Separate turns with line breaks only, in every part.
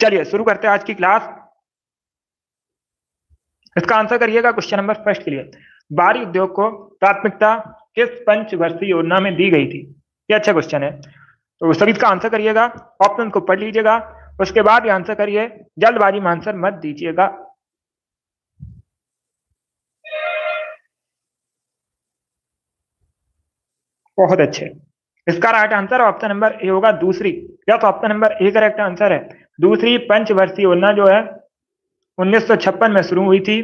चलिए शुरू करते हैं आज की क्लास। इसका आंसर करिएगा क्वेश्चन नंबर फर्स्ट के लिए। भारी उद्योग को प्राथमिकता किस पंचवर्षीय योजना में दी गई थी? ये अच्छा क्वेश्चन है, तो सभी इसका आंसर करिएगा। ऑप्शन को पढ़ लीजिएगा, उसके बाद आंसर करिए। जल्दबाजी में आंसर मत दीजिएगा। बहुत अच्छे। इसका राइट आंसर ऑप्शन नंबर ए होगा दूसरी। या तो option number A correct answer है। दूसरी पंचवर्षीय योजना जो है 1956 में शुरू हुई थी,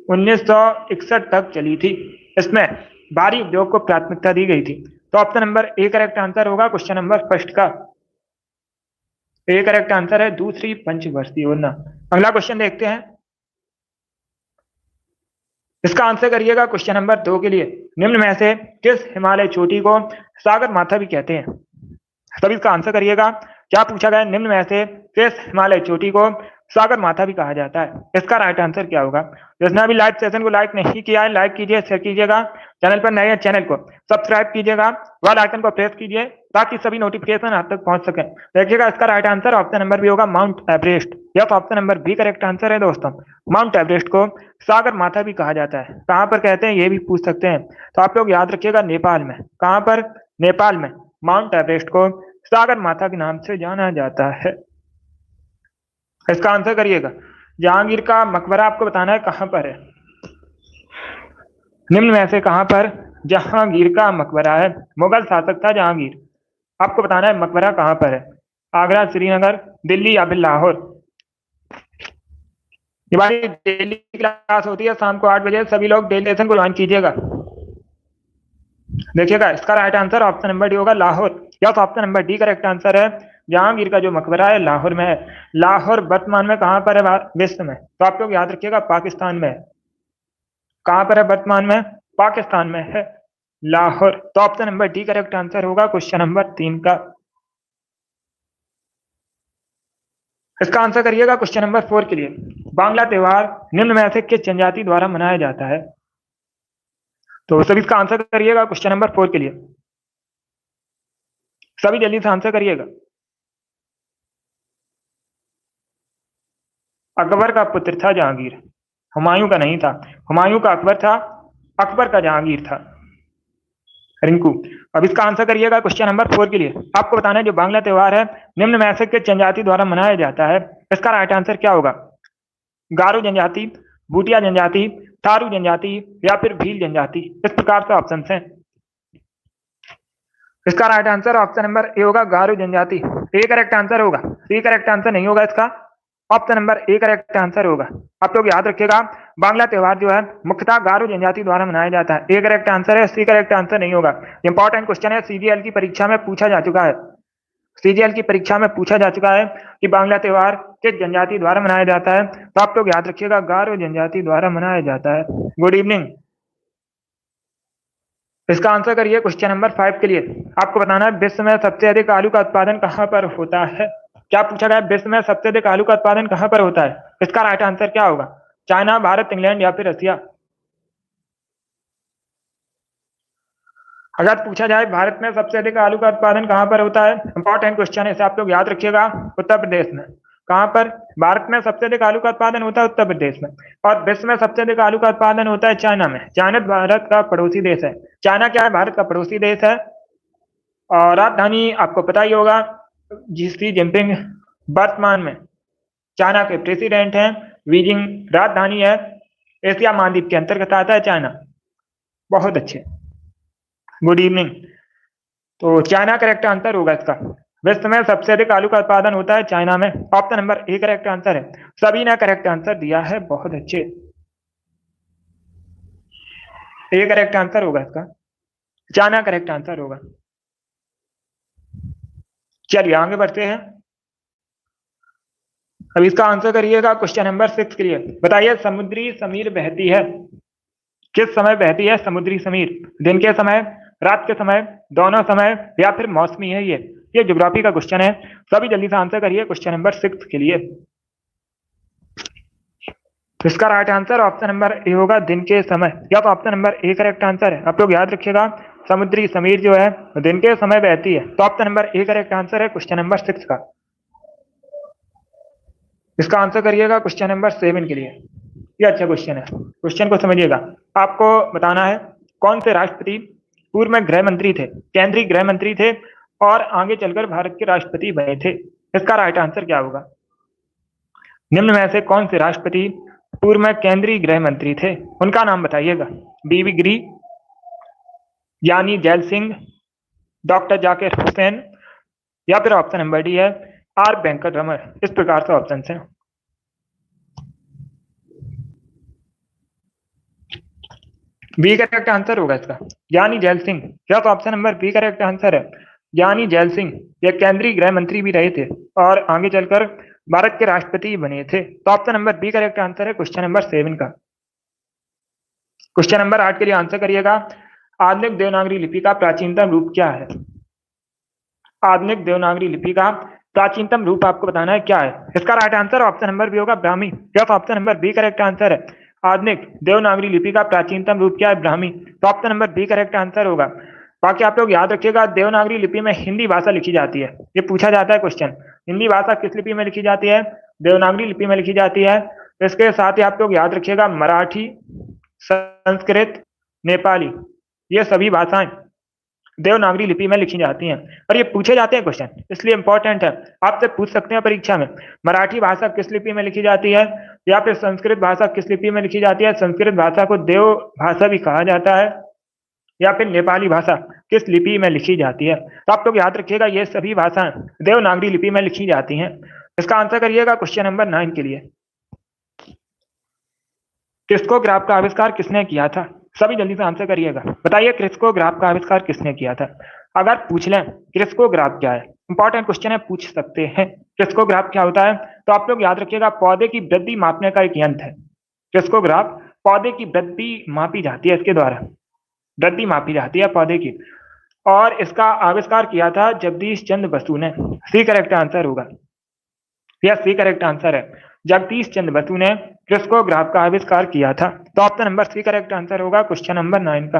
1961 तक चली थी। इसमें भारी उद्योग को प्राथमिकता दी गई थी। तो option number A correct answer होगा क्वेश्चन नंबर फर्स्ट का। ए करेक्ट आंसर है दूसरी पंचवर्षीय योजना। अगला क्वेश्चन देखते हैं। इसका आंसर करिएगा क्वेश्चन नंबर 2 के लिए। निम्न में से किस हिमालय चोटी को सागर माथा भी कहते हैं? सभी इसका आंसर करिएगा। क्या पूछा गया? निम्न में से किस हिमालय चोटी को सागर माथा भी कहा जाता है? इसका राइट आंसर क्या होगा? जिसने अभी लाइव सेशन को लाइक नहीं किया है, लाइक कीजिए, शेयर कीजिएगा। चैनल पर नए हैं, चैनल को सब्सक्राइब कीजिएगा, बेल आइकन को प्रेस कीजिए ताकि सभी नोटिफिकेशन आप तक पहुंच सके। देखिएगा इसका right answer option number B होगा माउंट एवरेस्ट। यह option number B correct answer है दोस्तों। माउंट एवरेस्ट को सागर माथा भी कहा जाता है। कहां पर कहते हैं ये भी पूछ सकते हैं, तो आप लोग याद रखिएगा नेपाल में। कहां पर? नेपाल में माउंट एवरेस्ट को सागर माथा के नाम से जाना जाता है। इसका आंसर करिएगा। जहांगीर का मकबरा आपको बताना है कहां पर है। निम्न में से कहां पर जहांगीर का मकबरा है? मुगल शासक था जहांगीर। आपको बताना है मकबरा कहां पर है। आगरा, श्रीनगर, दिल्ली या फिर लाहौर। ये बारी डेली क्लास होती है शाम को 8 बजे। सभी लोग डेली लेसन को ज्वाइन कीजिएगा। देखिएगा इसका right answer option number D होगा लाहौर। या तो option number D correct answer है। जहांगीर का जो मकबरा है लाहौर में है। लाहौर वर्तमान में कहां पर है? विश्व में। तो आप लोग याद रखिएगा पाकिस्तान में है। कहां पर है वर्तमान में? पाकिस्तान में है लाहौर। तो option number D correct answer होगा क्वेश्चन नंबर 3 का। इसका आंसर करिएगा क्वेश्चन नंबर 4 के लिए। बांग्ला त्योहार निम्न में से किस जनजाति द्वारा मनाया जाता है? तो सभी इसका आंसर करिएगा क्वेश्चन नंबर 4 के लिए। सभी जल्दी से आंसर करिएगा। अकबर का पुत्र था जहांगीर, हुमायूं का नहीं था। हुमायूं का अकबर था, अकबर का जहांगीर था। रिंकू, अब इसका आंसर करिएगा क्वेश्चन नंबर 4 के लिए। आपको बताना है जो बांग्ला त्योहार है निम्न में से किस जनजाति द्वारा मनाया जाता है? इसका राइट आंसर क्या होगा? गारो जनजाति, भूटिया जनजाति, थारू जनजाति या फिर भील जनजाति। इस प्रकार से ऑप्शन है। इसका राइट आंसर ऑप्शन नंबर ए होगा गारो जनजाति। ए करेक्ट आंसर होगा, सी करेक्ट आंसर नहीं होगा इसका। Option number A correct answer होगा। आप लोग याद रखिएगा बांग्ला त्योहार जो है मुख्यतः गारो जनजाति द्वारा मनाया जाता है। ए करेक्ट आंसर है, सी करेक्ट आंसर नहीं होगा। इंपॉर्टेंट क्वेश्चन है, सीजीएल की परीक्षा में पूछा जा चुका है। सीजीएल की परीक्षा में पूछा जा चुका है कि बांग्ला त्योहार किस जनजाति द्वारा मनाया जाता है। तो आप लोग याद रखिएगा गारो जनजाति द्वारा मनाया जाता है। Good evening. इसका आंसर करिए क्वेश्चन नंबर 5 के लिए। आपको बताना है विश्व में सबसे अधिक आलू का उत्पादन कहां पर होता है? क्या पूछा गया? विश्व में सबसे अधिक आलू का उत्पादन कहां पर होता है? इसका राइट आंसर क्या होगा? चाइना, भारत, इंग्लैंड या फिर रसिया। अगर पूछा जाए भारत में सबसे अधिक आलू का उत्पादन कहां पर होता है, इंपॉर्टेंट क्वेश्चन है, इसे आप लोग याद रखिएगा। उत्तर प्रदेश में। कहां पर? भारत में सबसे अधिक आलू का उत्पादन होता है उत्तर प्रदेश में। और विश्व में सबसे अधिक आलू का उत्पादन होता है चाइना में। चाइना भारत का पड़ोसी देश है। चाइना क्या है? भारत का पड़ोसी देश है। और राजधानी आपको पता ही होगा, शी जिनपिंग वर्तमान में चाइना के प्रेसिडेंट हैं। बीजिंग राजधानी है। एशिया महाद्वीप के अंतर्गत आता है चाइना। बहुत अच्छे, गुड इवनिंग। तो चाइना करेक्ट आंसर होगा इसका। विश्व में सबसे अधिक आलू का उत्पादन होता है चाइना में। Option number A correct answer है। सभी ने करेक्ट आंसर दिया है, बहुत अच्छे। ए करेक्ट आंसर होगा इसका। चाइना करेक्ट आंसर होगा। चलिए आगे बढ़ते हैं। अब इसका आंसर करिएगा क्वेश्चन नंबर 6 के लिए। बताइए समुद्री समीर बहती है किस समय बहती है? समुद्री समीर दिन के समय, रात के समय, दोनों समय या फिर मौसमी है? ये ज्योग्राफी का क्वेश्चन है। सभी जल्दी से आंसर करिए क्वेश्चन नंबर 6 के लिए। इसका राइट आंसर ऑप्शन नंबर ए होगा दिन के समय। या तो option number A correct answer है। आप लोग याद रखिएगा समुद्री समीर जो है दिन के समय बहती है। तो option number A correct answer है क्वेश्चन नंबर 6 का। इसका आंसर करिएगा क्वेश्चन नंबर 7 के लिए। ये अच्छा क्वेश्चन है, क्वेश्चन को समझिएगा। आपको बताना है कौन से राष्ट्रपति पूर्व में गृह मंत्री थे, केंद्रीय गृह मंत्री थे और आगे चलकर भारत के राष्ट्रपति बने थे। इसका राइट आंसर क्या होगा? निम्न में से कौन से राष्ट्रपति पूर्व में केंद्रीय गृह मंत्री थे, उनका नाम बताइएगा। बीबी गिरी, यानी जैल सिंह, डॉक्टर जाकिर हुसैन, या फिर ऑप्शन नंबर डी है आर वेंकट रमन। इस प्रकार से ऑप्शन है। बी करेक्ट आंसर होगा इसका, ज्ञानी जैल सिंह। क्या तो option number B correct answer है, ज्ञानी जैल सिंह। ये केंद्रीय गृह मंत्री भी रहे थे और आगे चलकर भारत के राष्ट्रपति बने थे। तो option number B correct answer है क्वेश्चन नंबर 7 का। क्वेश्चन नंबर 8 के लिए आंसर करिएगा। आधुनिक देवनागरी लिपि का प्राचीनतम रूप क्या है? आधुनिक देवनागरी लिपि का प्राचीनतम रूप आपको बताना है क्या है। इसका right answer option number B होगा, ब्राह्मी। क्या option number B correct answer है। आधुनिक देवनागरी लिपि का प्राचीनतम रूप क्या है? ब्राह्मी। तो option number B correct answer होगा। बाकी आप लोग याद रखिएगा, देवनागरी लिपि में हिंदी भाषा लिखी जाती है। ये पूछा जाता है क्वेश्चन, हिंदी भाषा किस लिपि में लिखी जाती है? देवनागरी लिपि में लिखी जाती है। इसके साथ ही आप लोग याद रखिएगा, मराठी, संस्कृत, नेपाली, ये सभी भाषाएं देवनागरी लिपि में लिखी जाती हैं। और ये पूछे जाते हैं क्वेश्चन, इसलिए इंपॉर्टेंट है। आपसे पूछ सकते हैं परीक्षा में, मराठी भाषा किस लिपि में लिखी जाती है, या फिर संस्कृत भाषा किस लिपि में लिखी जाती है। संस्कृत भाषा को देव भाषा भी कहा जाता है, या फिर नेपाली भाषा किस लिपि में लिखी जाती है। तो आप लोग याद रखिएगा, ये सभी भाषाएं देवनागरी लिपि में लिखी जाती हैं। इसका आंसर करिएगा क्वेश्चन नंबर 9 के लिए। क्रिस्कोग्राफ का आविष्कार किसने किया था? सभी जल्दी से आंसर करिएगा, बताइए क्रिस्कोग्राफ का आविष्कार किसने किया था। अगर पूछ लें क्रिस्कोग्राफ क्या है, इंपॉर्टेंट क्वेश्चन है, पूछ सकते हैं क्रिस्कोग्राफ क्या होता है। तो आप लोग याद रखिएगा, पौधे की वृद्धि मापने का एक यंत्र है क्रिस्कोग्राफ। पौधे की वृद्धि मापी जाती है इसके द्वारा, वृद्धि मापी जाती है पौधे की। और इसका आविष्कार किया था जगदीश चंद्र बसु ने। सी करेक्ट आंसर होगा, यह सी करेक्ट आंसर है। जगदीश चंद्र बसु ने क्रिस्कोग्राफ का आविष्कार किया था। तो option number C correct answer होगा क्वेश्चन नंबर 9 का।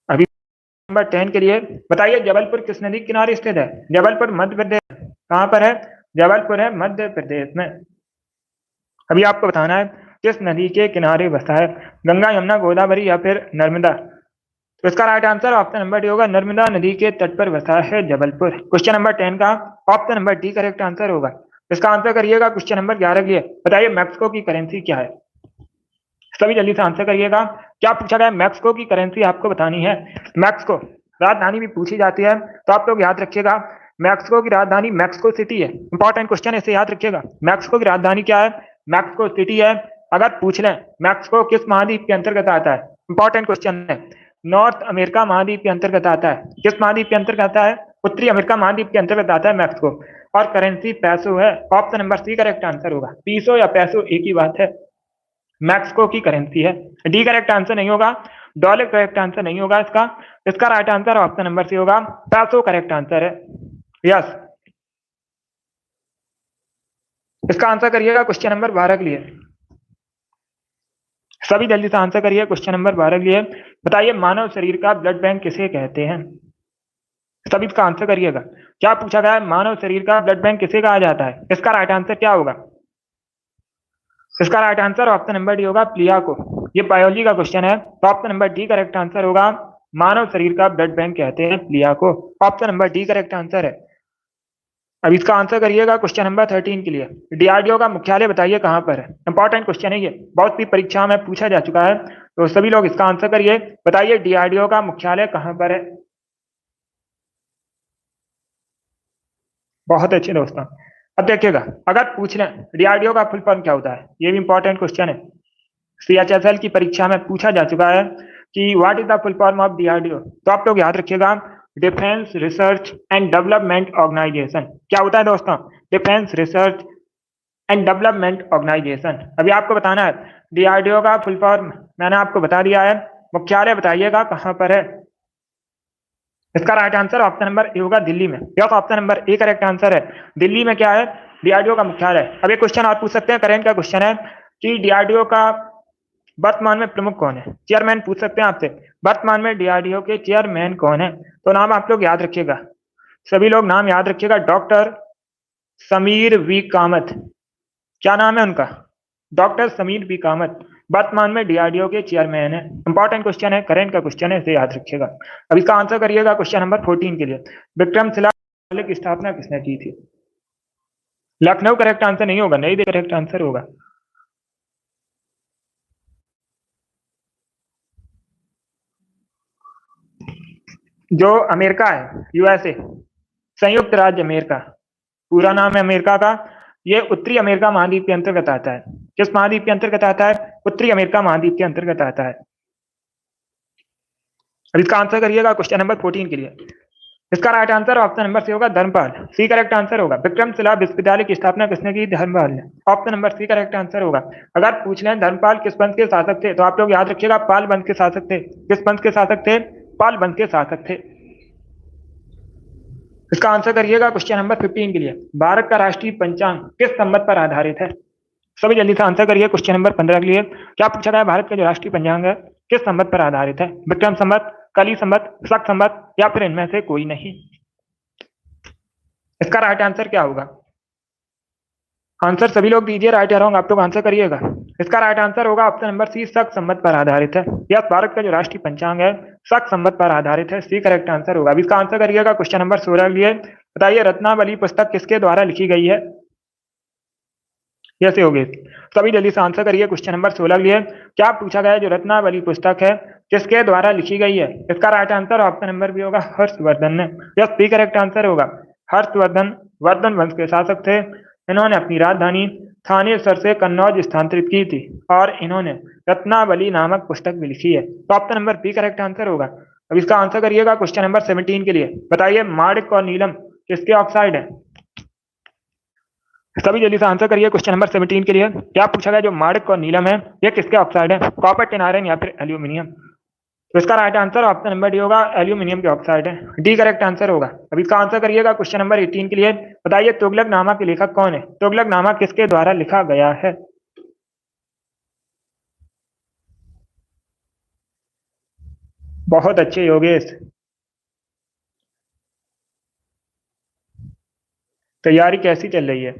अभी नंबर 10 के लिए बताइए, जबलपुर किस नदी के किनारे स्थित है? जबलपुर मध्य प्रदेश, कहां पर है? जबलपुर है मध्य प्रदेश में। अभी आपको बताना है किस नदी के किनारे बसा है, गंगा, यमुना, गोदावरी या फिर नर्मदा। तो इसका right answer option number D होगा, नर्मदा नदी के तट पर बसा है जबलपुर। क्वेश्चन नंबर 10 का option number D correct answer होगा। इसका आंसर करिएगा क्वेश्चन नंबर 11 के लिए। बताइए मैक्सिको की करेंसी क्या है? सभी जल्दी से आंसर करिएगा। क्या पूछा गया? मैक्सिको की करेंसी आपको बतानी है। मैक्सिको राजधानी भी पूछी जाती है, तो आप लोग याद रखिएगा, मैक्सिको की राजधानी मैक्सिको सिटी है। इंपॉर्टेंट क्वेश्चन है, इसे याद रखिएगा। मैक्सिको की राजधानी क्या है? मैक्सिको सिटी है। अगर पूछ लें मैक्सिको किस महाद्वीप के अंतर्गत आता है, इंपॉर्टेंट क्वेश्चन है, नॉर्थ अमेरिका महाद्वीप के अंतर्गत आता है। किस महाद्वीप के अंतर्गत आता है? उत्तरी अमेरिका महाद्वीप के अंतर्गत आता है मैक्सिको। और करेंसी पैसो है। Option number C correct answer होगा। पीसो या पैसो एक ही बात है, मैक्सिको की करेंसी है। डी करेक्ट आंसर नहीं होगा, डॉलर करेक्ट आंसर नहीं होगा इसका। इसका right answer option number C होगा, पैसो करेक्ट आंसर है। यस, इसका आंसर करिएगा क्वेश्चन नंबर 12 के लिए। सभी जल्दी से आंसर करिए क्वेश्चन नंबर 12 के लिए। बताइए मानव शरीर का ब्लड बैंक किसे कहते हैं? सभी इसका आंसर करिएगा। क्या पूछा गया है? मानव शरीर का ब्लड बैंक किसे कहा जाता है? इसका राइट आंसर क्या होगा? इसका right answer option number D होगा, प्लिया को। ये बायोलॉजी का क्वेश्चन है, तो option number D correct answer होगा। मानव शरीर का ब्लड बैंक कहते हैं प्लिया को। Option number D correct answer है। अब इसका आंसर करिएगा क्वेश्चन नंबर 13 के लिए। डीआरडीओ का मुख्यालय बताइए कहां पर है? इंपॉर्टेंट क्वेश्चन है ये, बहुत सी परीक्षा में पूछा जा चुका है, तो सभी लोग इसका आंसर करिए। बताइए डीआरडीओ का मुख्यालय कहां पर है? बहुत अच्छे दोस्तों। अब देखिएगा, अगर पूछ लें डीआरडीओ का फुल फॉर्म क्या होता है, ये भी इंपॉर्टेंट क्वेश्चन है, सीएचएसएल की परीक्षा में पूछा जा चुका है कि what is the full form of DRDO. तो आप लोग याद रखिएगा, defence research and development organisation. क्या होता है दोस्तों? Defence research and development organisation. अभी आपको बताना है डीआरडीओ का फुल फॉर्म मैंने आपको बता दिया है, मुख्यालय बताइएगा कहां पर है। इसका राइट आंसर ऑप्शन नंबर ए होगा, दिल्ली में। Yes, option number A correct answer है। दिल्ली में क्या है? डीआरडीओ का मुख्यालय। अब एक क्वेश्चन और पूछ सकते हैं, करेंट का क्वेश्चन है कि डीआरडीओ का वर्तमान में प्रमुख कौन है? चेयरमैन पूछ सकते हैं आपसे, वर्तमान में डीआरडीओ के चेयरमैन कौन है? तो नाम आप लोग याद रखिएगा, सभी लोग नाम याद रखिएगा। डॉक्टर समीर वी कामत, क्या नाम है उनका? डॉक्टर समीर वी कामत वर्तमान में डीआरडीओ के चेयरमैन है। इंपॉर्टेंट क्वेश्चन है, करेंट का क्वेश्चन है, इसे याद रखिएगा। अब इसका आंसर करिएगा क्वेश्चन नंबर 14 के लिए। विक्रमशिला की स्थापना किसने की थी? लखनऊ करेक्ट आंसर नहीं होगा, नहीं करेक्ट आंसर होगा। जो अमेरिका है, यूएसए, संयुक्त राज्य अमेरिका, पूरा नाम है अमेरिका का। ये उत्तरी अमेरिका महाद्वीप के अंतर्गत आता है। किस महाद्वीप के अंतर्गत आता है? उत्तरी अमेरिका महाद्वीप के अंतर्गत आता है। अब इसका आंसर करिएगा क्वेश्चन नंबर 14 के लिए। इसका right answer option number C होगा, धर्मपाल। सी करेक्ट आंसर होगा। विक्रमशिला विश्वविद्यालय की स्थापना किसने की? धर्मपाल ने। Option number C correct answer होगा। अगर पूछ लें धर्मपाल किस वंश के शासक थे, तो आप लोग याद रखिएगा पाल वंश के शासक थे। किस वंश के शासक थे? पाल वंश के शासक थे। इसका आंसर करिएगा क्वेश्चन नंबर 15 के लिए। भारत का राष्ट्रीय पंचांग किस संवत पर आधारित है? सभी जल्दी से आंसर करिए क्वेश्चन नंबर 15 के लिए। क्या पूछा गया? भारत का जो राष्ट्रीय पंचांग है किस संवत पर आधारित है? विक्रम संवत, कली संवत, शक संवत, या फिर इनमें से कोई नहीं? इसका राइट आंसर क्या होगा? आंसर सभी लोग दीजिए, राइट या रॉन्ग आप लोग आंसर करिएगा। इसका राइट आंसर होगा ऑप्शन नंबर सी, शक संवत पर आधारित है। यस, भारत का जो राष्ट्रीय पंचांग है शक संवत पर आधारित है। सी करेक्ट आंसर होगा। अब इसका आंसर करिएगा क्वेश्चन नंबर 16 के लिए। बताइए रत्नावली पुस्तक किसके द्वारा लिखी गई है? कैसे होगी? सभी जल्दी से आंसर करिए क्वेश्चन नंबर 16 के लिए। क्या पूछा गया? जो रत्नावली पुस्तक है किसके द्वारा लिखी गई है? इसका राइट आंसर ऑप्शन नंबर भी होगा, हर्षवर्धन ने। यस, बी करेक्ट आंसर होगा। हर्षवर्धन वर्धन वंश के शासक थे। इन्होंने अपनी राजधानी थानेसर से कन्नौज स्थानांतरित की थी और इन्होंने रत्नावली नामक पुस्तक भी लिखी है। तो option number B correct answer होगा। अब इसका आंसर करिएगा क्वेश्चन नंबर 17 के लिए। बताइए माणिक और नीलम किसके ऑक्साइड है? सभी जल्दी से आंसर करिए क्वेश्चन नंबर 17 के लिए। क्या पूछा गया? जो माणिक और नीलम है ये किसके ऑक्साइड है? कॉपर, टिन आयरन, या फिर एल्यूमिनियम? तो इसका right answer option number D होगा, एल्यूमिनियम के ऑक्साइड है। डी करेक्ट आंसर होगा। अब इसका आंसर करिएगा क्वेश्चन नंबर 18 के लिए। बताइए तुगलकनामा के लेखक कौन है? तुगलकनामा किसके द्वारा लिखा गया है? बहुत अच्छे योगेश, तैयारी कैसी चल रही है?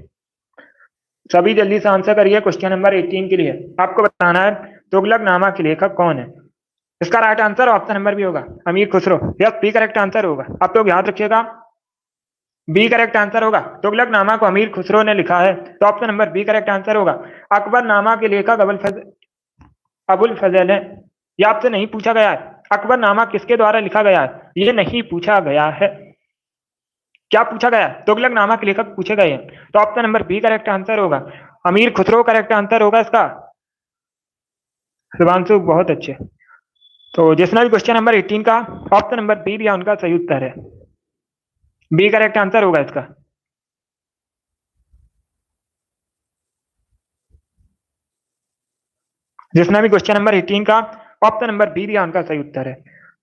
सभी जल्दी से आंसर करिए क्वेश्चन नंबर 18 के लिए। आपको बताना है तुगलकनामा के लेखक कौन है। इसका राइट आंसर ऑप्शन नंबर भी होगा, Amir Khusro. Yes, B correct answer होगा। आप लोग याद रखिएगा, बी करेक्ट आंसर होगा। तुगलकनामा को अमीर खुसरो ने लिखा है, तो option number B correct answer होगा। अकबरनामा के लेखक अबुल फजल है। ये आपसे नहीं पूछा गया है अकबरनामा किसके द्वारा लिखा गया है, ये नहीं पूछा गया है। क्या पूछा गया? तुगलकनामा के लेखक पूछे गए हैं, तो option number B correct answer होगा। अमीर खुसरो करेक्ट आंसर होगा इसका। शुभांशु बहुत अच्छे। तो जिसने भी क्वेश्चन नंबर 18 का ऑप्शन नंबर बी दिया उनका सही उत्तर है। बी करेक्ट आंसर होगा इसका। जिसने भी क्वेश्चन नंबर 18 का ऑप्शन नंबर बी दिया उनका सही उत्तर है।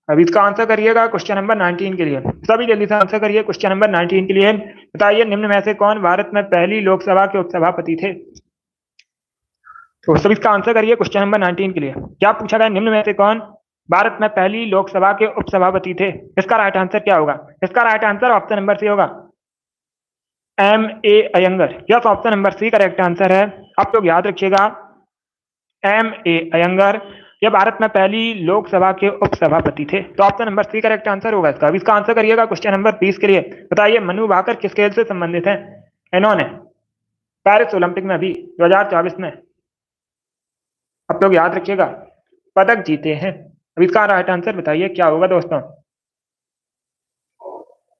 अब इसका आंसर करिएगा क्वेश्चन नंबर 19 के लिए। सभी जल्दी से आंसर करिए क्वेश्चन नंबर 19 के लिए। बताइए निम्न में से कौन भारत में पहली लोकसभा के उपसभापति थे? तो सभी इसका आंसर करिए क्वेश्चन नंबर 19 के लिए। क्या पूछा गया? निम्न में से कौन भारत में पहली लोकसभा के उपसभापति थे? इसका राइट आंसर क्या होगा? इसका right answer option number C होगा, M A Iyengar. Yes, option number C correct answer है। आप लोग याद रखिएगा, एम ए अयंगर ये भारत में पहली लोकसभा के उपसभापति थे। तो option number C correct answer होगा इसका। अब इसका आंसर करिएगा क्वेश्चन नंबर 20 के लिए। बताइए मनु भाकर किस खेल से संबंधित है? इन्होंने पेरिस ओलंपिक में भी 2024 में, आप लोग याद रखिएगा, पदक जीते हैं। अब इसका राइट आंसर बताइए क्या होगा दोस्तों?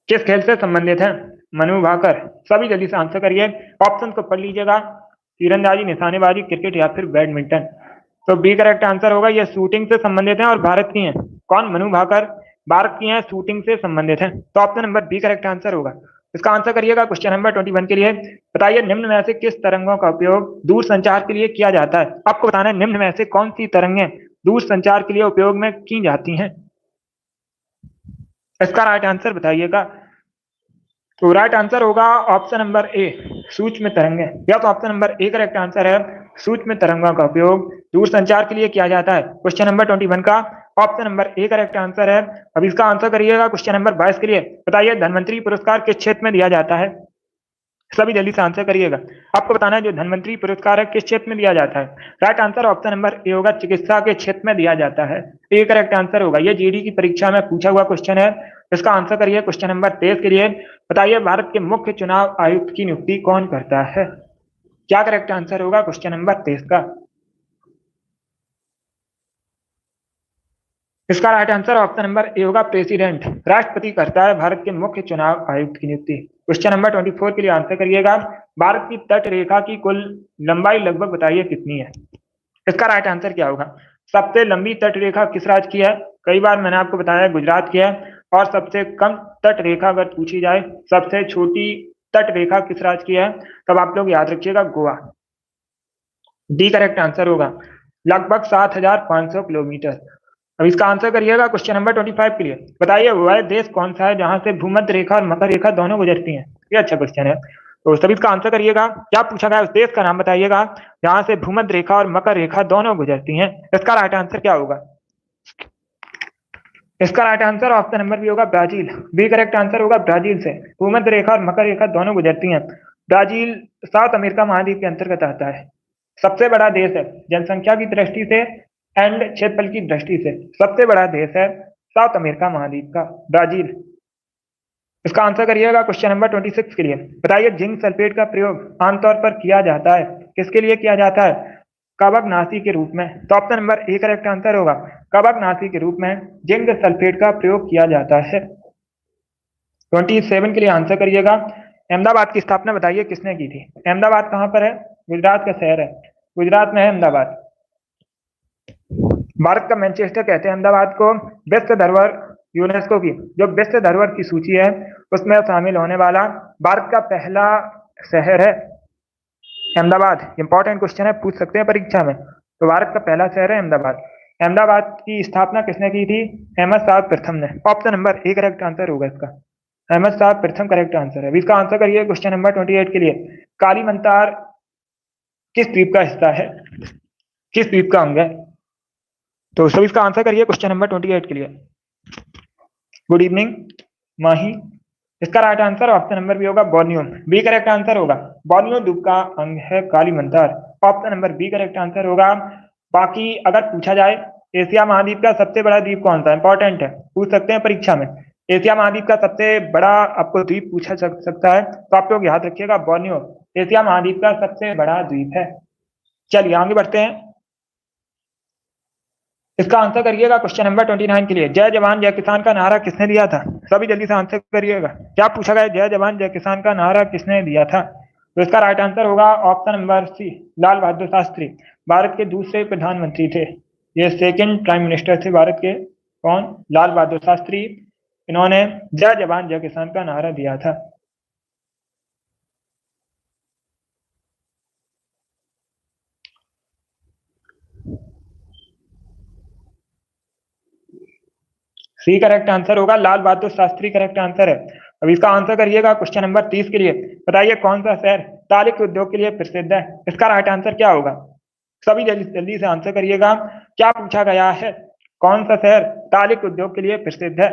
किस खेल से संबंधित है मनु भाकर? सभी जल्दी से आंसर करिए, ऑप्शन को पढ़ लीजिएगा, तीरंदाजी, निशानेबाजी, क्रिकेट, या फिर बैडमिंटन। तो बी करेक्ट आंसर होगा, ये शूटिंग से संबंधित हैं और भारत की हैं। कौन? मनु भाकर भारत की हैं, शूटिंग से संबंधित हैं। तो option number B correct answer होगा। इसका आंसर करिएगा क्वेश्चन नंबर 21 के लिए। बताइए निम्न में से किस तरंगों का उपयोग दूर संचार के लिए किया जाता है? आपको बताना है निम्न में से कौन सी तरंगें दूर संचार के लिए उपयोग में की जाती हैं। इसका राइट आंसर बताइएगा। तो राइट आंसर होगा ऑप्शन नंबर ए, सूक्ष्म तरंगें। या तो option number A correct answer है, सूक्ष्म तरंगों का उपयोग दूर संचार के लिए किया जाता है। क्वेश्चन नंबर 21 का option number A correct answer है। अब इसका आंसर करिएगा क्वेश्चन नंबर 22 के लिए। बताइए धनवंतरी पुरस्कार किस क्षेत्र में दिया जाता है? सभी जल्दी से आंसर करिएगा। आपको बताना है जो धन्वंतरी पुरस्कार है किस क्षेत्र में दिया जाता है। राइट आंसर ऑप्शन नंबर ए होगा, चिकित्सा के क्षेत्र में दिया जाता है। ये करेक्ट आंसर होगा। ये जीडी की परीक्षा में पूछा हुआ क्वेश्चन है। इसका आंसर करिए क्वेश्चन नंबर 23 के लिए। बताइए भारत के मुख्य चुनाव आयुक्त की नियुक्ति कौन करता है। क्या करेक्ट आंसर होगा क्वेश्चन नंबर 23 का। इसका राइट आंसर ऑप्शन नंबर ए होगा, प्रेसिडेंट। राष्ट्रपति करता है भारत के मुख्य चुनाव आयुक्त की नियुक्ति। क्वेश्चन नंबर 24 के लिए आंसर करिएगा। भारत की तट रेखा की कुल लंबाई लगभग बताइए कितनी है। इसका राइट आंसर क्या होगा। सबसे लंबी तट रेखा किस राज्य की है। कई बार मैंने आपको बताया गुजरात की है। और सबसे कम तट रेखा अगर पूछी जाए, सबसे छोटी तट रेखा किस राज्य की है, तब आप लोग याद रखिएगा गोवा। डी करेक्ट आंसर होगा, लगभग 7,500 किलोमीटर। अब इसका आंसर करिएगा क्वेश्चन नंबर 25 के लिए। बताइए वह देश कौन सा है जहां से भूमध्य रेखा और मकर रेखा दोनों गुजरती हैं। ये अच्छा क्वेश्चन है, तो सभी इसका आंसर करिएगा। क्या पूछा गया, उस देश का नाम बताइएगा जहां से भूमध्य रेखा और मकर रेखा दोनों गुजरती हैं। इसका राइट आंसर क्या होगा। इसका right answer option number B होगा, ब्राजील। बी करेक्ट आंसर होगा, ब्राजील से भूमध्य रेखा और मकर रेखा दोनों गुजरती हैं। ब्राजील साउथ अमेरिका महाद्वीप के अंतर्गत आता है। सबसे बड़ा देश है जनसंख्या की दृष्टि से एंड क्षेत्रफल की दृष्टि से, सबसे बड़ा देश है साउथ अमेरिका महाद्वीप का ब्राजील। इसका आंसर करिएगा क्वेश्चन नंबर 26 के लिए। बताइए जिंक सल्फेट का प्रयोग आमतौर पर किया जाता है, किसके लिए किया जाता है। कवकनाशी के रूप में। तो option number A correct answer होगा, कवकनाशी के रूप में जिंक सल्फेट का प्रयोग किया जाता है। 27 के लिए आंसर करिएगा। अहमदाबाद की स्थापना बताइए किसने की थी। अहमदाबाद कहाँ पर है, गुजरात का शहर है, गुजरात में है अहमदाबाद। भारत का मैनचेस्टर कहते हैं अहमदाबाद को। विश्व धरोहर यूनेस्को की जो विश्व धरोहर की सूची है उसमें शामिल होने वाला भारत का पहला शहर है अहमदाबाद। इंपॉर्टेंट क्वेश्चन है, पूछ सकते हैं परीक्षा में। तो भारत का पहला शहर है अहमदाबाद। अहमदाबाद की स्थापना किसने की थी, अहमद शाह प्रथम ने। Option number A correct answer होगा इसका, अहमद शाह प्रथम करेक्ट आंसर है। इसका आंसर करिए क्वेश्चन नंबर 28 के लिए। काली मंतार किस द्वीप का हिस्सा है, किस द्वीप का अंग है। तो सभी इसका आंसर करिए क्वेश्चन नंबर 28 के लिए। Good evening Mahi. इसका right answer option number B होगा, बोर्नियो। बी करेक्ट आंसर होगा, बोर्नियो द्वीप का अंग है Kalimantan. Option number B correct answer होगा। बाकी अगर पूछा जाए एशिया महाद्वीप का सबसे बड़ा द्वीप कौन सा, इंपॉर्टेंट है, पूछ सकते हैं परीक्षा में। एशिया महाद्वीप का सबसे बड़ा आपको द्वीप पूछा सकता है, तो आप लोग याद रखिएगा बोर्नियो एशिया महाद्वीप का सबसे बड़ा द्वीप है। चलिए आगे बढ़ते हैं। इसका आंसर करिएगा क्वेश्चन नंबर 29 के लिए। जय जवान जय किसान का नारा किसने दिया था। सभी जल्दी से आंसर करिएगा। क्या पूछा गया, जय जवान जय किसान का नारा किसने दिया था। तो इसका राइट आंसर होगा ऑप्शन नंबर सी, लाल बहादुर शास्त्री। भारत के दूसरे प्रधानमंत्री थे, ये सेकंड प्राइम मिनिस्टर थे भारत के। कौन, लाल बहादुर शास्त्री। इन्होंने जय जवान जय किसान का नारा दिया था। सी करेक्ट आंसर होगा, लाल बहादुर शास्त्री करेक्ट आंसर है। अब इसका आंसर करिएगा क्वेश्चन नंबर 30 के लिए। बताइए कौन सा शहर तालिक के उद्योग के लिए प्रसिद्ध है। इसका राइट आंसर क्या होगा। सभी जल्दी से आंसर करिएगा। क्या पूछा गया है, कौन सा शहर तालिक उद्योग के लिए प्रसिद्ध है।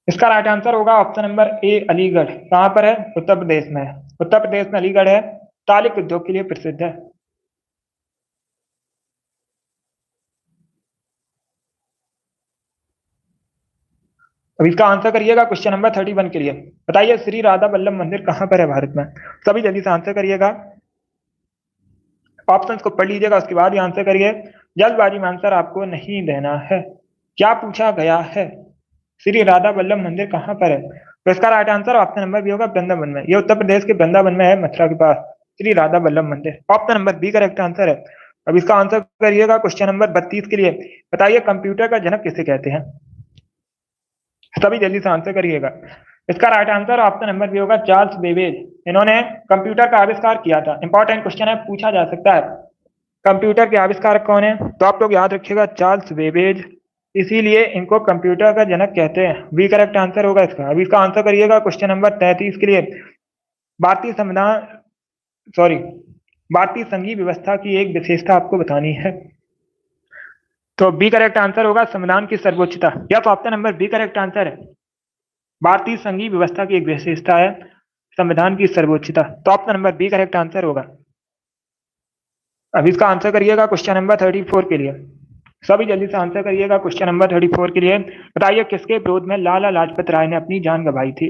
इसका राइट आंसर होगा ऑप्शन नंबर ए, अलीगढ़। कहां पर है, उत्तर प्रदेश में है। उत्तर प्रदेश में अलीगढ़ है, तालिक उद्योग के लिए प्रसिद्ध है। अब इसका आंसर करिएगा क्वेश्चन नंबर 31 के लिए। बताइए श्री राधा वल्लभ मंदिर कहां पर है भारत में। सभी जल्दी से आंसर करिएगा। ऑप्शंस को पढ़ लीजिएगा, उसके बाद ही आंसर करिए। जल्दबाजी में आंसर आपको नहीं देना है। क्या पूछा गया है, श्री राधा वल्लभ मंदिर कहां पर है। तो इसका right answer option number B होगा, वृंदावन में। ये उत्तर प्रदेश के वृंदावन में है, मथुरा के पास, श्री राधा वल्लभ मंदिर। Option number B correct answer है। अब इसका आंसर करिएगा क्वेश्चन नंबर 32 के लिए। बताइए कंप्यूटर का जनक किसे कहते हैं। सभी जल्दी से आंसर करिएगा। इसका right answer option number B होगा, चार्ल्स बेबेज। इन्होंने कंप्यूटर का आविष्कार किया था। इंपॉर्टेंट क्वेश्चन है, पूछा जा सकता है कंप्यूटर के आविष्कारक कौन है। तो आप लोग याद रखिएगा चार्ल्स बेबेज, इसीलिए इनको कंप्यूटर का जनक कहते हैं। बी करेक्ट आंसर होगा इसका। अभी इसका आंसर करिएगा क्वेश्चन नंबर 33 के लिए। भारतीय संविधान सॉरी भारतीय संघीय व्यवस्था की एक विशेषता आपको बतानी है। तो बी करेक्ट आंसर होगा, संविधान की सर्वोच्चता। यह option number B correct answer है। भारतीय संघीय व्यवस्था की एक विशेषता है संविधान की सर्वोच्चता। तो option number B correct answer होगा। अब इसका आंसर करिएगा क्वेश्चन नंबर 34 के लिए। सभी जल्दी से आंसर करिएगा क्वेश्चन नंबर 34 के लिए। बताइए किसके विरोध में लाला लाजपत राय ने अपनी जान गंवाई थी।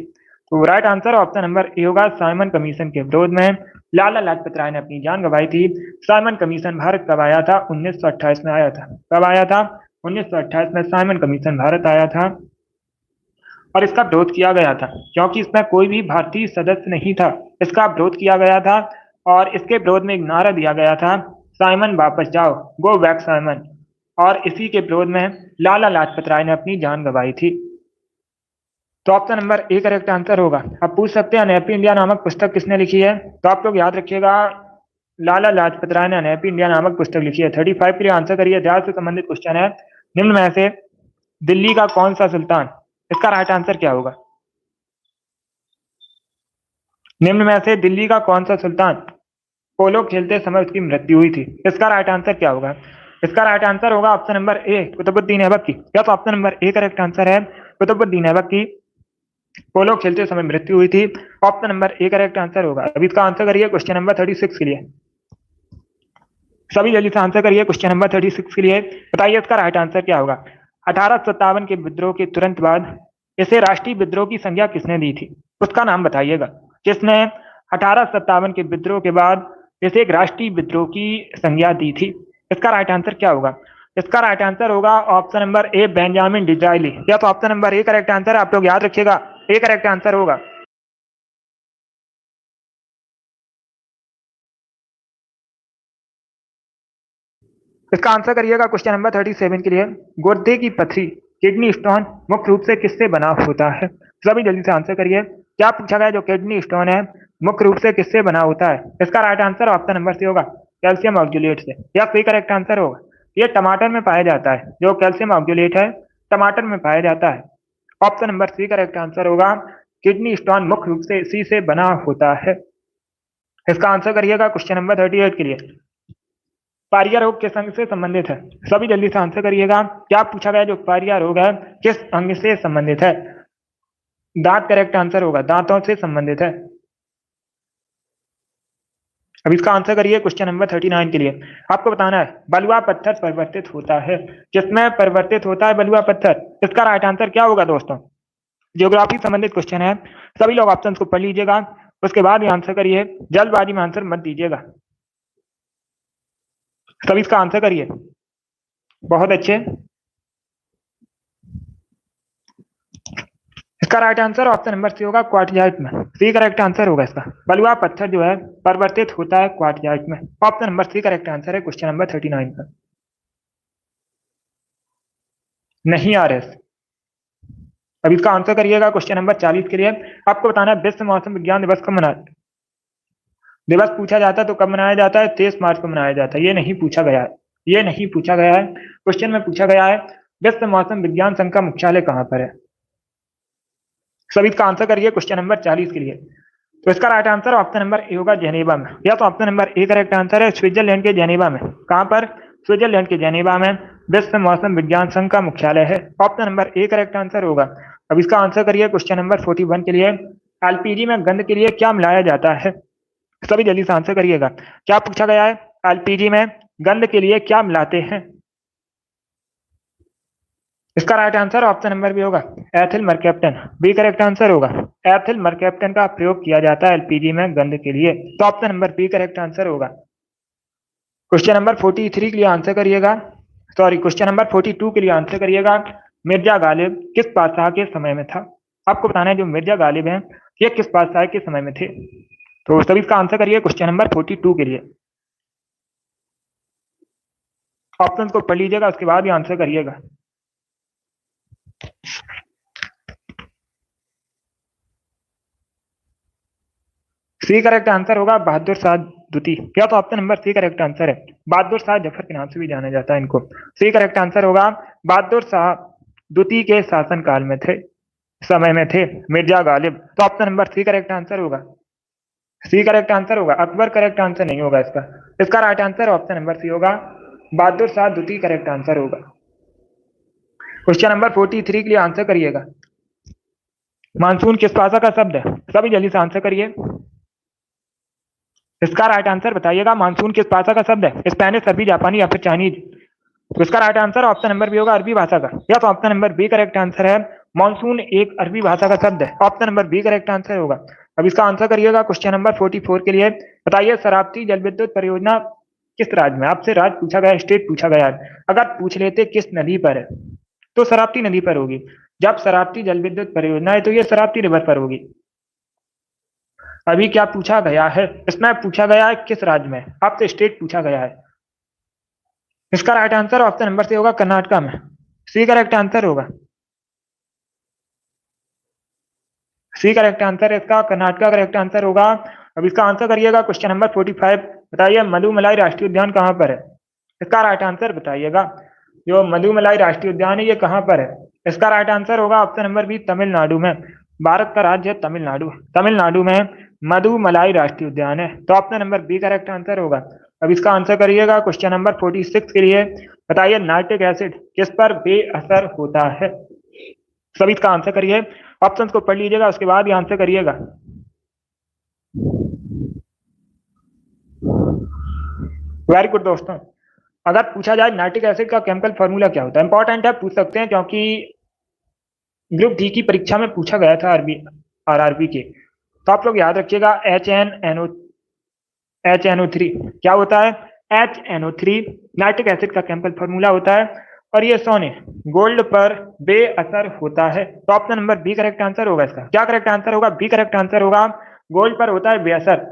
तो राइट आंसर ऑप्शन नंबर ए होगा, साइमन कमीशन के विरोध में लाला लाजपत राय ने अपनी जान गंवाई थी। साइमन कमीशन भारत कब आया था? 1928 में आया था। कब आया था? 1928 में साइमन कमीशन भारत आया था और इसका विरोध किया गया था क्योंकि इसमें कोई भी भारतीय सदस्य नहीं था। इसका विरोध किया गया था और इसके विरोध में एक नारा दिया गया था, साइमन वापस जाओ, गो बैक साइमन। और इसी के विरोध में लाला लाजपत राय ने अपनी जान गंवाई थी। तो option number A correct answer होगा। अब पूछ सकते हैं अनहैप्पी इंडिया नामक पुस्तक किसने लिखी है? तो आप लोग याद रखिएगा, लाला लाजपत राय ने अनहैप्पी इंडिया नामक पुस्तक लिखी है। 35 के लिए आंसर करिए। इतिहास से संबंधित क्वेश्चन है। निम्न में से दिल्ली का कौन सा सुल्तान, इसका राइट आंसर क्या होगा? निम्न में से दिल्ली का कौन सा सुल्तान पोलो खेलते समय उसकी मृत्यु हुई थी, इसका राइट आंसर क्या होगा? इसका राइट आंसर होगा option number A, Qutbuddin Aibak की। या तो option number A correct answer है, कुतुबुद्दीन ऐबक की पोलो खेलते समय मृत्यु हुई थी। Option number A correct answer होगा। अभी इसका आंसर करिए क्वेश्चन नंबर 36 के लिए। सभी जल्दी से आंसर करिए क्वेश्चन नंबर 36 के लिए। बताइए इसका राइट आंसर क्या होगा? 1857 के विद्रोह के तुरंत बाद इसे राष्ट्रीय विद्रोह की संज्ञा किसने दी थी? उसका नाम बताइएगा। किसने 1857 के विद्रोह के बाद इसे एक राष्ट्रीय विद्रोह की संज्ञा दी थी? इसका राइट आंसर क्या होगा? इसका राइट आंसर होगा ऑप्शन नंबर ए, बेंजामिन डिजाइली। या तो option number A correct answer है, आप लोग याद रखिएगा, ए करेक्ट आंसर होगा। इसका आंसर करिएगा क्वेश्चन नंबर 37 के लिए। गुर्दे की पथरी, किडनी स्टोन मुख्य रूप से किससे बना होता है? सभी जल्दी से आंसर करिए। क्या पूछा गया? जो किडनी स्टोन है मुख्य रूप से किससे बना होता है? इसका right answer option number C होगा, कैल्शियम ऑक्जुलेट से। या सही करेक्ट आंसर होगा। ये टमाटर में पाया जाता है, जो कैल्शियम ऑक्जुलेट है टमाटर में पाया जाता है। Option number C correct answer होगा। किडनी स्टोन मुख्य रूप से इसी से बना होता है। इसका आंसर करिएगा क्वेश्चन नंबर 38 के लिए। पारिया रोग किस अंग से संबंधित है? सभी जल्दी से आंसर करिएगा। क्या पूछा गया? जो पारिया रोग है किस अंग से संबंधित है? दांत करेक्ट आंसर होगा, दांतों से संबंधित है। अब इसका आंसर करिए क्वेश्चन नंबर 39 के लिए। आपको बताना है बलुआ पत्थर परिवर्तित होता है, किसमें परिवर्तित होता है बलुआ पत्थर? इसका राइट आंसर क्या होगा दोस्तों? ज्योग्राफी संबंधित क्वेश्चन है। सभी लोग ऑप्शन को पढ़ लीजिएगा, उसके बाद ही आंसर करिए। जल्दबाजी में आंसर मत दीजिएगा। सभी इसका आंसर करिए। बहुत अच्छे। इसका right answer option number C होगा, क्वार्टजाइट में। सी करेक्ट आंसर होगा इसका। बलुआ पत्थर जो है परिवर्तित होता है क्वार्टजाइट में। Option number C correct answer है क्वेश्चन नंबर 39 का। नहीं आ रहा। अब इसका आंसर करिएगा क्वेश्चन नंबर 40 के लिए। आपको बताना है विश्व मौसम विज्ञान दिवस कब मनाया दिवस पूछा जाता है तो कब मनाया जाता है? 23 मार्च को मनाया जाता है। ये नहीं पूछा गया है, ये नहीं पूछा गया है। क्वेश्चन में पूछा गया है विश्व मौसम विज्ञान संघ का मुख्यालय कहां पर है? सभी इसका आंसर करिए क्वेश्चन नंबर 40 के लिए। तो इसका राइट आंसर ऑप्शन नंबर ए होगा, जेनेवा में। या तो option number A correct answer है, स्विट्जरलैंड के जेनेवा में। कहां पर? स्विट्जरलैंड के जेनेवा में विश्व मौसम विज्ञान संघ का मुख्यालय है। Option number A correct answer होगा। अब इसका आंसर करिए क्वेश्चन नंबर 41 के लिए। एलपीजी में गंध के लिए क्या मिलाया जाता है? सभी जल्दी से आंसर करिएगा। क्या पूछा गया है? एलपीजी में गंध के लिए क्या मिलाते हैं? इसका right answer option number B होगा, ethyl mercaptan. B correct answer होगा। एथिल मरकैप्टन का प्रयोग किया जाता है एलपीजी में गंध के लिए। तो option number B correct answer होगा। क्वेश्चन नंबर 43 के लिए आंसर करिएगा। सॉरी, क्वेश्चन नंबर 42 के लिए आंसर करिएगा। मिर्जा गालिब किस बादशाह के समय में था? आपको बताना है जो मिर्जा गालिब है ये किस बादशाह के समय में थे। तो सभी इसका आंसर करिए क्वेश्चन नंबर 42 के लिए। ऑप्शन को पढ़ लीजिएगा, उसके बाद ही आंसर करिएगा। सी करेक्ट आंसर होगा, बहादुर शाह द्वितीय। क्या तो option number C correct answer है। बहादुर शाह जफर के नाम से भी जाना जाता है इनको। सी करेक्ट आंसर होगा। बहादुर शाह द्वितीय के शासन काल में थे, समय में थे मिर्जा गालिब। तो option number C correct answer होगा। सी करेक्ट आंसर होगा। अकबर करेक्ट आंसर नहीं होगा इसका। इसका right answer option number C होगा, बहादुर शाह द्वितीय करेक्ट आंसर होगा। क्वेश्चन नंबर 43 के लिए आंसर करिएगा। मानसून किस भाषा का शब्द है? सभी जल्दी से आंसर करिए। इसका राइट आंसर बताइएगा। मानसून किस भाषा का शब्द है? स्पेनिश, अरबी, जापानी या फिर चाइनीज? तो इसका right answer option number B होगा अरबी भाषा का। Yes, option number B correct answer है। मानसून एक अरबी भाषा का शब्द है। Option number B correct answer होगा। अब इसका आंसर करिएगा क्वेश्चन नंबर 44 के लिए। बताइए शरावती जल विद्युत परियोजना किस राज्य में? आपसे राज्य पूछा गया, स्टेट पूछा गया है। अगर पूछ लेते किस नदी पर है तो शरावती नदी पर होगी। जब शरावती जल विद्युत परियोजना है तो ये शरावती रिवर पर होगी। अभी क्या पूछा गया है? इसमें पूछा गया है किस राज्य में, आपसे स्टेट पूछा गया है। इसका right answer option number C होगा कर्नाटका में। सी करेक्ट आंसर होगा। सी करेक्ट आंसर इसका कर्नाटका करेक्ट आंसर होगा। अब इसका आंसर करिएगा क्वेश्चन नंबर 45। बताइए मधुमलाई राष्ट्रीय उद्यान कहाँ पर है? इसका राइट आंसर बताइएगा। जो मधुमलाई राष्ट्रीय उद्यान है ये कहाँ पर है? इसका राइट आंसर होगा ऑप्शन नंबर बी तमिलनाडु में। भारत का राज्य है तमिलनाडु। तमिलनाडु में मधुमलाई राष्ट्रीय उद्यान है। तो option number B correct answer होगा। अब इसका आंसर करिएगा क्वेश्चन नंबर 46 के लिए। बताइए नाइट्रिक एसिड किस पर बेअसर होता है? सभी इसका आंसर करिए। ऑप्शंस को पढ़ लीजिएगा, उसके बाद ही आंसर करिएगा। वेरी गुड दोस्तों। अगर पूछा जाए नाइट्रिक एसिड का केमिकल फॉर्मूला क्या होता है, इंपॉर्टेंट है, पूछ सकते हैं, क्योंकि ग्रुप डी की परीक्षा में पूछा गया था आरआरबी के। तो आप लोग याद रखिएगा HNO3 क्या होता है? HNO3 नाइट्रिक एसिड का केमिकल फॉर्मूला होता है और ये सोने गोल्ड पर बेअसर होता है। तो option number B correct answer होगा। इसका क्या करेक्ट आंसर होगा? बी करेक्ट आंसर होगा। गोल्ड पर होता है बेअसर।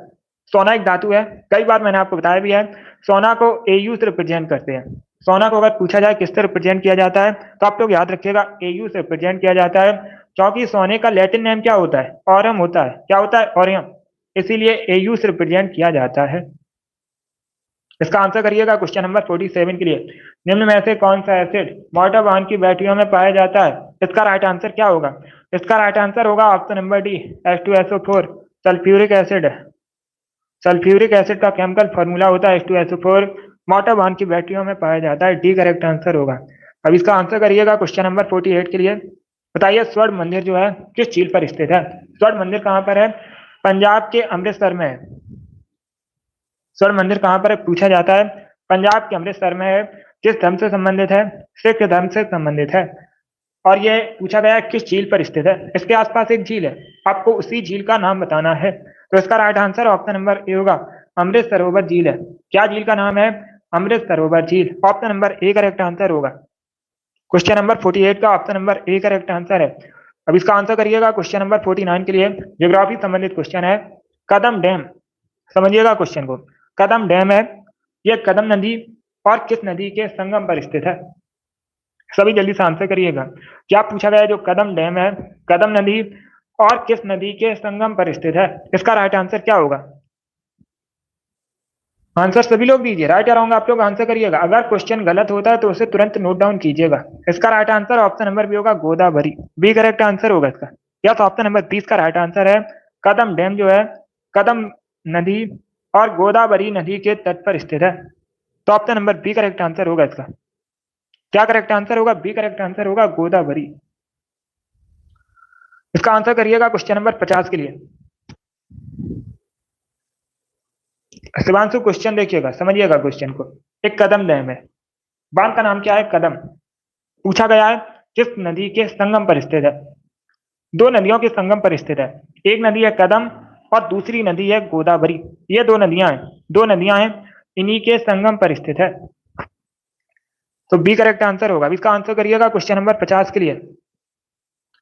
सोना एक धातु है, कई बार मैंने आपको बताया भी है। सोना को AU से रिप्रेजेंट करते हैं। सोना को अगर पूछा जाए किससे रिप्रेजेंट किया जाता है तो आप लोग याद रखिएगा AU से रिप्रेजेंट किया जाता है, क्योंकि सोने का लैटिन नेम क्या होता है? ऑरियम होता है। क्या होता है? ऑरियम। इसीलिए AU से रिप्रेजेंट किया जाता है। इसका आंसर करिएगा क्वेश्चन नंबर 47 के लिए। निम्न में से कौन सा एसिड मोटर वाहन की बैटरियों में पाया जाता है? इसका राइट आंसर क्या होगा? इसका राइट आंसर होगा option number D H2SO4 sulphuric acid है। सल्फ्यूरिक एसिड का केमिकल फॉर्मूला होता है H2SO4। मोटर वाहन की बैटरियों में पाया जाता है। डी करेक्ट आंसर होगा। अब इसका आंसर करिएगा क्वेश्चन नंबर 48 के लिए। बताइए स्वर्ण मंदिर जो है किस झील पर स्थित है? स्वर्ण मंदिर कहाँ पर है? पंजाब के अमृतसर में है। स्वर्ण मंदिर कहाँ पर है पूछा जाता है? पंजाब के अमृतसर में है। किस धर्म से संबंधित है? सिख धर्म से संबंधित है। और ये पूछा गया है किस झील पर स्थित है? इसके आसपास एक झील है, आपको उसी झील का नाम बताना है। तो इसका राइट आंसर ऑप्शन नंबर ए होगा, अमृत सरोवर झील है। क्या झील का नाम है? अमृत सरोवर झील। Option number A correct answer होगा। क्वेश्चन नंबर 48 का option number A correct answer है। अब इसका आंसर करिएगा क्वेश्चन नंबर 49 के लिए। ज्योग्राफी संबंधित क्वेश्चन है। कदम डैम, समझिएगा क्वेश्चन को। कदम डैम है, यह कदम नदी और किस नदी के संगम पर स्थित है? सभी जल्दी से आंसर करिएगा। क्या पूछा गया है? जो कदम डैम है, कदम नदी और किस नदी के संगम पर स्थित है? इसका राइट आंसर क्या होगा? आंसर सभी लोग दीजिए, राइट या रॉन्ग आप लोग आंसर करिएगा। अगर क्वेश्चन गलत होता है तो उसे तुरंत नोट डाउन कीजिएगा। इसका right answer option number B होगा, गोदावरी। बी करेक्ट आंसर होगा इसका। या तो ऑप्शन नंबर 20 का राइट आंसर है। कदम डैम जो है कदम नदी और गोदावरी नदी के तट पर स्थित है। तो option number B correct answer होगा इसका। क्या करेक्ट आंसर होगा? बी करेक्ट आंसर होगा, गोदावरी। इसका आंसर करिएगा क्वेश्चन नंबर 50 के लिए। शिवांशु क्वेश्चन देखिएगा, समझिएगा क्वेश्चन को। एक कदम डैम है, बांध का नाम क्या है? कदम। पूछा गया है किस नदी के संगम पर स्थित है? दो नदियों के संगम पर स्थित है। एक नदी है कदम और दूसरी नदी है गोदावरी। ये दो नदियां हैं, दो नदियां हैं, इन्हीं के संगम पर स्थित है। तो बी करेक्ट आंसर होगा। इसका आंसर करिएगा क्वेश्चन नंबर 50 के लिए।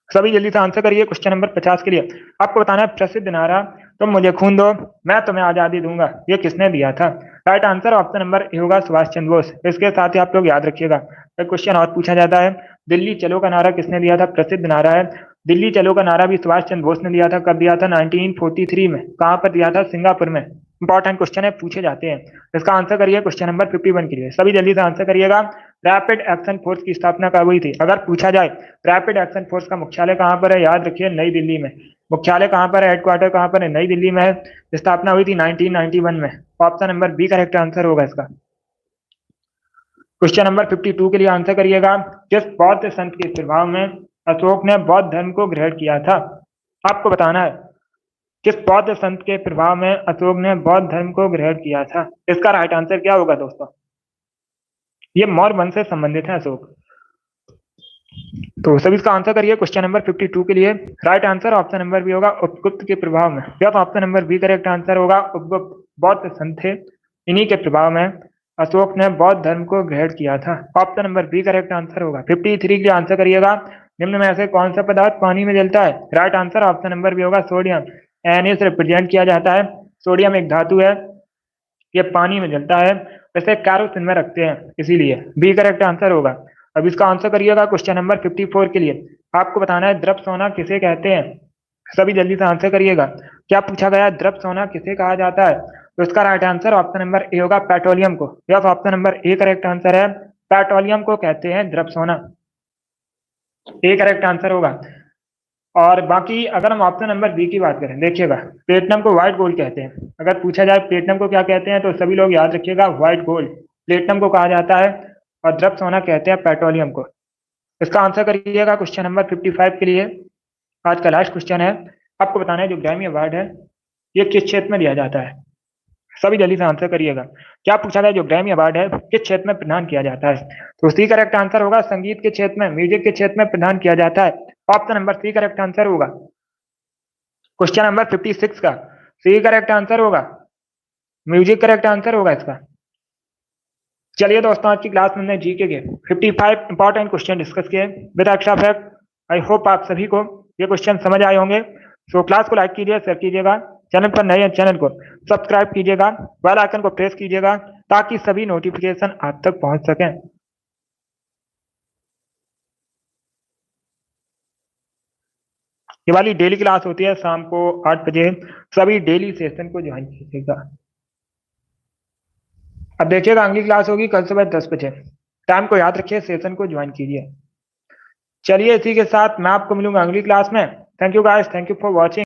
सभी जल्दी से आंसर करिए क्वेश्चन नंबर 50 के लिए। आपको बताना है प्रसिद्ध नारा तुम मुझे खून दो मैं तुम्हें आजादी दूंगा, ये किसने दिया था? राइट आंसर ऑप्शन नंबर ए होगा, सुभाष चंद्र बोस। इसके साथ ही आप लोग याद रखिएगा एक क्वेश्चन और पूछा जाता है, दिल्ली चलो का नारा किसने दिया था? प्रसिद्ध नारा है। दिल्ली चलो का नारा भी सुभाष चंद्र बोस ने दिया था। कब दिया था? 1943 में। कहां पर दिया था? सिंगापुर में। इंपॉर्टेंट क्वेश्चन है, पूछे जाते हैं। इसका आंसर करिए क्वेश्चन नंबर 51 के लिए। सभी जल्दी से आंसर करिएगा। रैपिड एक्शन फोर्स की स्थापना कब हुई थी? अगर पूछा जाए रैपिड एक्शन फोर्स का मुख्यालय कहां पर है, याद रखिए नई दिल्ली में। मुख्यालय कहां पर है? हेडक्वार्टर कहां पर है? नई दिल्ली में है। स्थापना हुई थी 1991 में। Option number B correct answer होगा इसका। क्वेश्चन नंबर 52 के लिए आंसर करिएगा। किस बौद्ध संत के प्रभाव में अशोक ने बौद्ध धर्म को ग्रहण किया था? आपको बताना है किस बौद्ध संत के प्रभाव में अशोक ने बौद्ध धर्म को ग्रहण किया था? इसका राइट आंसर क्या होगा दोस्तों? ये मौर्य वंश से संबंधित है अशोक। तो सभी इसका आंसर करिए क्वेश्चन नंबर 52 के लिए। Right answer option number B होगा, उपगुप्त के प्रभाव में। जब option number B correct answer होगा, उपगुप्त बौद्ध संत थे, इन्हीं के प्रभाव में अशोक ने बौद्ध धर्म को ग्रहण किया था। Option number B correct answer होगा। 53 के लिए आंसर करिएगा, निम्न में से कौन सा पदार्थ पानी में जलता है? Right answer option number B होगा, सोडियम। Na से रिप्रेजेंट किया जाता है। सोडियम एक धातु है, ये पानी में जलता है, इसे कैरोसिन में रखते हैं, इसीलिए बी करेक्ट आंसर होगा। अब इसका आंसर करिएगा क्वेश्चन नंबर 54 के लिए। आपको बताना है द्रव सोना किसे कहते हैं। सभी जल्दी से आंसर करिएगा। क्या पूछा गया, द्रव सोना किसे कहा जाता है? तो इसका राइट आंसर ऑप्शन नंबर ए होगा, पेट्रोलियम को। Yes, option number A correct answer है, पेट्रोलियम को कहते हैं द्रव सोना। ए करेक्ट आंसर होगा। और बाकी अगर हम ऑप्शन नंबर बी की बात करें, देखिएगा, प्लेटिनम को व्हाइट गोल्ड कहते हैं। अगर पूछा जाए प्लेटिनम को क्या कहते हैं, तो सभी लोग याद रखिएगा, व्हाइट गोल्ड प्लेटिनम को कहा जाता है, और द्रव सोना कहते हैं पेट्रोलियम को। इसका आंसर करिएगा क्वेश्चन नंबर 55 के लिए। आज का लास्ट क्वेश्चन है। आपको बताना है जो ग्रैमी अवार्ड है ये किस क्षेत्र में दिया जाता है? सभी जल्दी से आंसर करिएगा। क्या पूछा गया, जो ग्रैमी अवार्ड है किस क्षेत्र में प्रदान किया जाता है? तो सी करेक्ट आंसर होगा, संगीत के क्षेत्र में, म्यूजिक के क्षेत्र में प्रदान किया जाता है। Option number C correct answer होगा क्वेश्चन नंबर 56 का। सी करेक्ट आंसर होगा, म्यूजिक करेक्ट आंसर होगा इसका। चलिए दोस्तों, आज की क्लास में हमने जीके के 55 इंपॉर्टेंट क्वेश्चन डिस्कस किए with extra fact. I hope आप सभी को ये क्वेश्चन समझ आए होंगे। सो क्लास को लाइक कीजिए, शेयर कीजिएगा, चैनल पर नए हैं चैनल को सब्सक्राइब कीजिएगा, बेल आइकन को प्रेस कीजिएगा ताकि सभी नोटिफिकेशन आप तक पहुंच सकें। ये वाली डेली क्लास होती है शाम को 8 बजे। सभी डेली सेशन को ज्वाइन कीजिएगा। अब देखिएगा, अगली क्लास होगी कल सुबह 10 बजे। टाइम को याद रखिए, सेशन को ज्वाइन कीजिए। चलिए, इसी के साथ मैं आपको मिलूंगा अगली क्लास में। Thank you guys, thank you for watching.